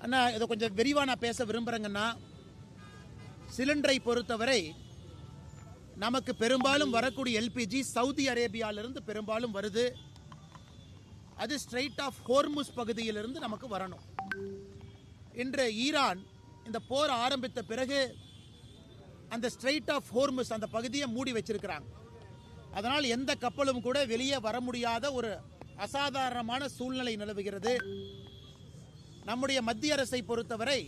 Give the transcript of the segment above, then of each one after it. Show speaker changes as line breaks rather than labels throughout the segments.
அண்ணா இதை கொஞ்சம் விரிவாக நான் பேச விரும்புகிறேங்கன்னா, சிலிண்டரை பொறுத்தவரை நமக்கு பெரும்பாலும் வரக்கூடிய எல்பிஜி சவுதி அரேபியாவிலிருந்து பெரும்பாலும் வருது. அது ஸ்ட்ரெயிட் ஆஃப் ஹோர்முஸ் பகுதியிலிருந்து நமக்கு வரணும். இன்று ஈரான் இந்த போர் ஆரம்பித்த பிறகு அந்த ஸ்ட்ரெயிட் ஆஃப் ஹோர்முஸ் அந்த பகுதியை மூடி வச்சிருக்கிறாங்க. அதனால் எந்த கப்பலும் கூட வெளியே வர முடியாத ஒரு அசாதாரணமான சூழ்நிலை நிலவுகிறது. நம்முடைய மத்திய அரசை பொறுத்தவரை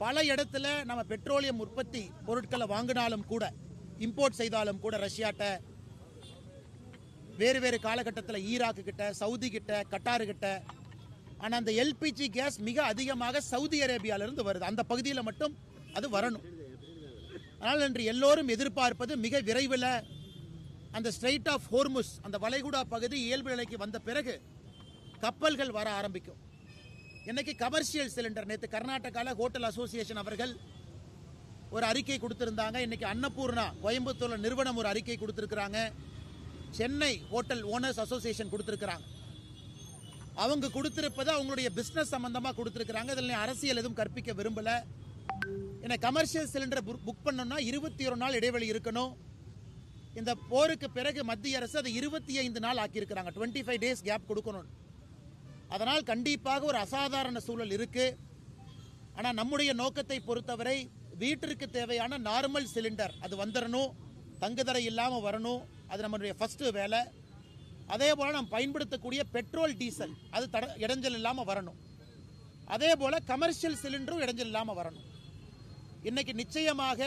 பல இடத்துல நம்ம பெட்ரோலியம் உற்பத்தி பொருட்களை வாங்கினாலும் கூட, இம்போர்ட் செய்தாலும் கூட, ரஷ்யாட்ட, வேறு வேறு காலகட்டத்தில் ஈராக்கு கிட்ட, சவுதி கிட்ட, கட்டாரு கிட்ட. ஆனால் அந்த எல்பிஜி கேஸ் மிக அதிகமாக சவுதி அரேபியாவிலிருந்து வருது. அந்த பகுதியில் மட்டும் அது வரணும். ஆனால் இன்று எல்லோரும் எதிர்பார்ப்பது மிக விரைவில் அந்த ஸ்ட்ரெயிட் ஆஃப் ஹோர்முஸ் அந்த வளைகுடா பகுதி இயல்பு நிலைக்கு வந்த பிறகு கப்பல்கள் வர ஆரம்பிக்கும். இன்னைக்கு கமர்ஷியல் சிலிண்டர், நேற்று கர்நாடகாவில் ஹோட்டல் அசோசியேஷன் அவர்கள் ஒரு அறிக்கை கொடுத்திருந்தாங்க. இன்னைக்கு அன்னபூர்ணா கோயம்புத்தூர்ல நிறுவனம் ஒரு அறிக்கை கொடுத்திருக்கிறாங்க. சென்னை ஹோட்டல் ஓனர்ஸ் அசோசியேஷன் கொடுத்திருக்கிறாங்க. அவங்க கொடுத்திருப்பது அவங்களுடைய பிசினஸ் சம்பந்தமா கொடுத்திருக்கிறாங்க. இதில் அரசியல் எதுவும் கற்பிக்க விரும்பல. என்ன கமர்ஷியல் சிலிண்டர் புக் பண்ணணும்னா 21 நாள் இடைவெளி இருக்கணும். இந்த போருக்கு பிறகு மத்திய அரசு அதை 25 நாள் ஆக்கியிருக்கிறாங்க. 25 டேஸ் கேப் கொடுக்கணும். அதனால் கண்டிப்பாக ஒரு அசாதாரண சூழல் இருக்கு. ஆனால் நம்முடைய நோக்கத்தை பொறுத்தவரை வீட்டிற்கு தேவையான நார்மல் சிலிண்டர் அது வந்துடணும், தங்குதடை இல்லாமல் வரணும். அது நம்மளுடைய ஃபர்ஸ்ட் வேலை. அதே போல் நாம் பயன்படுத்தக்கூடிய பெட்ரோல், டீசல் அது இடைஞ்சல் இல்லாமல் வரணும். அதே போல் கமர்ஷியல் சிலிண்டரும் இடைஞ்சல் இல்லாமல் வரணும். இன்னைக்கு நிச்சயமாக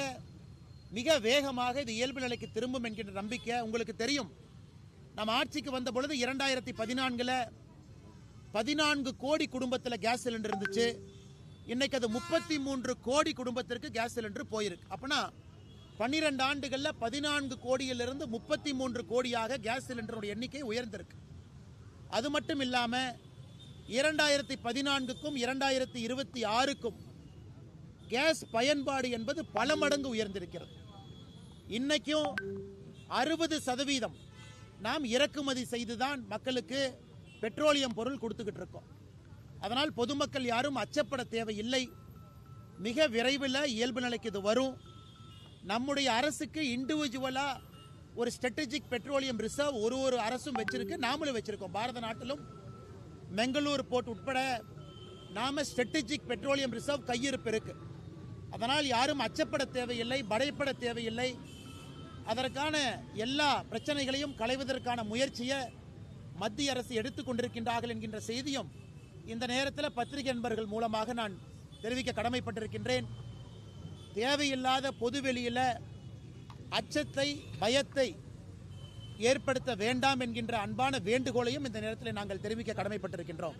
மிக வேகமாக இது இயல்பு நிலைக்கு திரும்பும் என்கின்ற நம்பிக்கை உங்களுக்கு தெரியும். நம்ம ஆட்சிக்கு வந்த பொழுது 2014 14 கோடி குடும்பத்தில் கேஸ் சிலிண்டர் இருந்துச்சு. இன்னைக்கு அது 33 கோடி குடும்பத்திற்கு கேஸ் சிலிண்டர் போயிருக்கு. அப்படின்னா 12 ஆண்டுகளில் 14 கோடியிலிருந்து 33 கோடியாக கேஸ் சிலிண்டருடைய எண்ணிக்கை உயர்ந்திருக்கு. அது மட்டும் இல்லாமல் 2014க்கும் 2026க்கும் கேஸ் பயன்பாடு என்பது பல மடங்கு உயர்ந்திருக்கிறது. இன்னைக்கும் 60% நாம் இறக்குமதி செய்துதான் மக்களுக்கு பெட்ரோலியம் பொருள் கொடுத்துக்கிட்டு இருக்கோம். அதனால் பொதுமக்கள் யாரும் அச்சப்பட தேவையில்லை. மிக விரைவில் இயல்பு நிலைக்கு இது வரும். நம்முடைய அரசுக்கு இண்டிவிஜுவலா ஒரு ஸ்ட்ராட்டஜிக் பெட்ரோலியம் ரிசர்வ் ஒரு அரசும் வச்சிருக்கு, நாமளும் வச்சிருக்கோம். பாரத நாட்டிலும் பெங்களூர் போர்ட் உட்பட நாம ஸ்ட்ராட்டஜிக் பெட்ரோலியம் ரிசர்வ் கையிருப்பு இருக்கு. அதனால் யாரும் அச்சப்பட தேவையில்லை, பயப்பட தேவையில்லை. அதற்கான எல்லா பிரச்சனைகளையும் களைவதற்கான முயற்சியை மத்திய அரசு எடுத்துக்கொண்டிருக்கின்றார்கள் என்கின்ற செய்தியும் இந்த நேரத்தில் பத்திரிகை நண்பர்கள் மூலமாக நான் தெரிவிக்க கடமைப்பட்டிருக்கின்றேன். தேவையில்லாத பொதுவெளியில் அச்சத்தை, பயத்தை ஏற்படுத்த வேண்டாம் என்கின்ற அன்பான வேண்டுகோளையும் இந்த நேரத்தில் நாங்கள் தெரிவிக்க கடமைப்பட்டிருக்கின்றோம்.